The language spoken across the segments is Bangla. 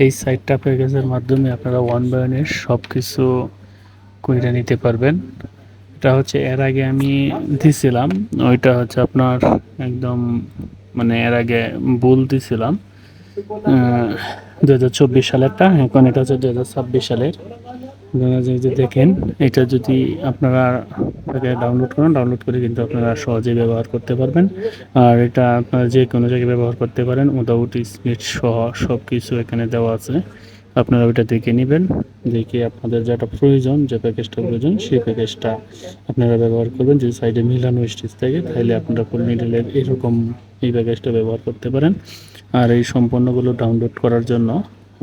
এই সাইটটা প্যাকেজের মাধ্যমে আপনারা ওয়ান বাই ওয়ানে সব কিছু কইরা নিতে পারবেন। এটা হচ্ছে এর আগে আমি দিছিলাম, ওইটা হচ্ছে আপনার একদম মানে এর আগে ভুল দিছিলাম 2024 সালেরটা, এখন এটা হচ্ছে 2026 সালের। আপনারা যদি দেখেন, এটা যদি আপনারা ডাউনলোড করেন, ডাউনলোড করে কিন্তু আপনারা সহজেই ব্যবহার করতে পারবেন। আর এটা আপনারা যে কোনো জায়গায় ব্যবহার করতে পারেন, উইদাউট স্পিড সহ সব কিছু এখানে দেওয়া আছে। আপনারা ওইটা দেখে নেবেন, দেখে আপনাদের যেটা প্রয়োজন, যে প্যাকেজটা প্রয়োজন সেই প্যাকেজটা আপনারা ব্যবহার করবেন। যদি সাইডে মিলানো স্টিচ থাকে তাহলে আপনারা ফুল নিডেলের এরকম এই প্যাকেজটা ব্যবহার করতে পারেন। আর এই সম্পূর্ণগুলো ডাউনলোড করার জন্য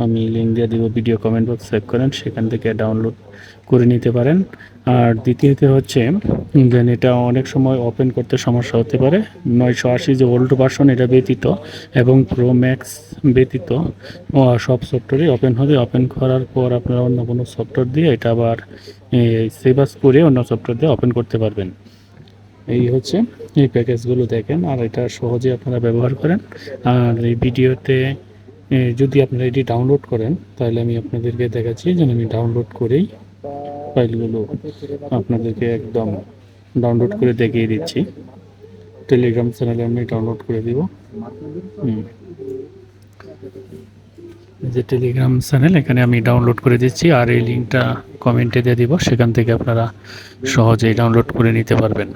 আমি লিঙ্ক দিয়ে দিব, ভিডিও কমেন্ট বক্স চেক করেন, সেখান থেকে ডাউনলোড করে নিতে পারেন। আর দ্বিতীয়ত হচ্ছে দেন এটা অনেক সময় ওপেন করতে সমস্যা হতে পারে। 980 যে ওল্ড ভার্সন এটা ব্যতীত এবং প্রো ম্যাক্স ব্যতীত সব সফটওয়্যারই ওপেন হবে। ওপেন করার পর আপনারা অন্য কোনো সফটওয়্যার দিয়ে এটা আবার সেভ আস করে অন্য সফটওয়্যার দিয়ে ওপেন করতে পারবেন। এই হচ্ছে এই প্যাকেজগুলো দেখেন, আর এটা সহজে আপনারা ব্যবহার করেন। আর এই ভিডিওতে যদি আপনারা এটি ডাউনলোড করেন তাহলে আমি আপনাদেরকে দেখাচ্ছি যে আমি ডাউনলোড করেই ফাইলগুলো আপনাদেরকে একদম ডাউনলোড করে দেখিয়ে দিচ্ছি। টেলিগ্রাম চ্যানেলে আমি ডাউনলোড করে দিব। যে টেলিগ্রাম চ্যানেল, এখানে আমি ডাউনলোড করে দিচ্ছি, আর এই লিঙ্কটা কমেন্টে দিয়ে দিব, সেখান থেকে আপনারা সহজেই ডাউনলোড করে নিতে পারবেন।